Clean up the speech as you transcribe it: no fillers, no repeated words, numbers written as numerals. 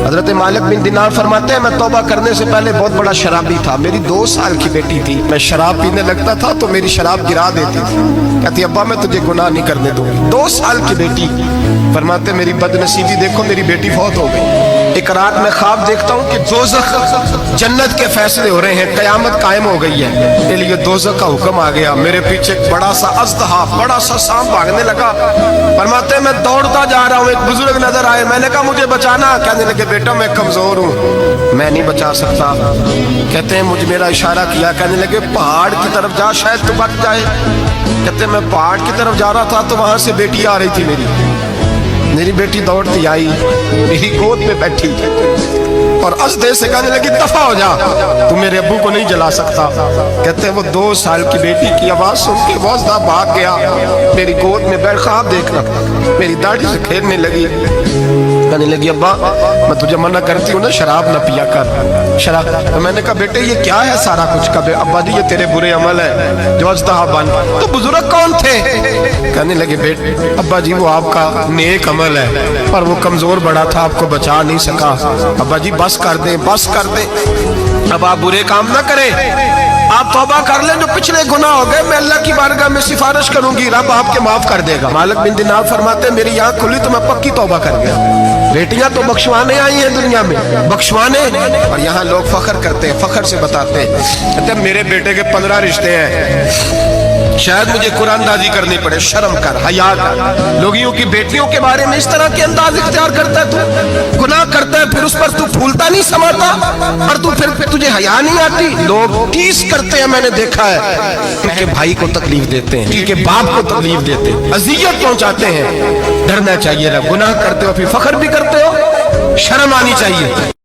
حضرت مالک بن دینار فرماتے ہیں میں توبہ کرنے سے پہلے بہت بڑا شرابی تھا، میری 2 سال کی بیٹی تھی، میں شراب پینے لگتا تھا تو میری شراب گرا دیتی تھی، کہتی ابا میں تجھے گناہ نہیں کرنے دوں گی۔ 2 سال کی بیٹی، فرماتے میری بد نصیبی دیکھو میری بیٹی فوت ہو گئی۔ ایک رات میں خواب دیکھتا ہوں کہ دوزخ جنت کے فیصلے ہو رہے ہیں، قیامت قائم ہو گئی ہے، اس لیے دوزخ کا حکم آ گیا، میرے پیچھے ایک بڑا سا اژدہا، بڑا سا سانپ بھاگنے لگا۔ فرماتے ہیں میں دوڑتا جا رہا ہوں، ایک بزرگ نظر آئے، میں نے کہا مجھے بچانا، کہنے لگے بیٹا میں کمزور ہوں، میں نہیں بچا سکتا۔ کہتے ہیں مجھے میرا اشارہ کیا، کہنے لگے پہاڑ کی طرف جا شاید تو بچ جائے۔ کہتے ہیں میں پہاڑ کی طرف جا رہا تھا تو وہاں سے بیٹی آ رہی تھی، میری بیٹی دوڑتی آئی، میری گود میں بیٹھی اور اژدہے سے کہنے لگی دفع ہو جا، تو میرے ابو کو نہیں جلا سکتا۔ کہتے ہیں وہ 2 سال کی بیٹی کی آواز سن کے وہ اژدہا بھاگ گیا، میری گود میں بیٹھ خواب دیکھنا، میری داڑھی سے کھیلنے لگی، کہنے لگی ابا میں تجھے منع کرتی ہوں نا شراب نہ پیا کر شراب۔ میں نے کہا بیٹے یہ کیا ہے سارا کچھ؟ کبھی ابا جی یہ تیرے برے عمل ہے جو اژدہا بن۔ تو بزرگ کون تھے؟ کہنے لگے بیٹے ابا جی وہ آپ کا نیک عمل ہے پر وہ کمزور بڑا تھا، آپ کو بچا نہیں سکا، ابا جی بس کر دیں بس کر دیں، اب آپ برے کام نہ کریں، آپ توبہ کر لیں، جو پچھلے گناہ ہو گئے میں اللہ کی بارگاہ میں سفارش کروں گی، رب آپ کے معاف کر دے گا۔ مالک بن دینار فرماتے ہیں میری آنکھ کھلی تو میں پکی توبہ کر گیا۔ بیٹیاں تو بخشوانے آئی ہیں دنیا میں، بخشوانے، اور یہاں لوگ فخر کرتے ہیں، فخر سے بتاتے ہیں، کہتے ہیں میرے بیٹے کے 15 رشتے ہیں، شاید مجھے قرآن دازی کرنی پڑے، شرم کر، حیا کر، لوگوں کی بیٹیوں کے بارے میں اس طرح کے انداز اختیار کرتا ہے، تو گناہ کرتا ہے پھر اس پر تو پھولتا نہیں سماتا، اور تو پھر تجھے حیا نہیں آتی۔ لوگ ٹیس کرتے ہیں، میں نے دیکھا ہے، ان کے بھائی کو تکلیف دیتے ہیں، ان کے باپ کو تکلیف دیتے ہیں، اذیت پہنچاتے ہیں۔ ڈرنا چاہیے، گناہ کرتے ہو پھر فخر بھی کرتے ہو، شرم آنی چاہیے۔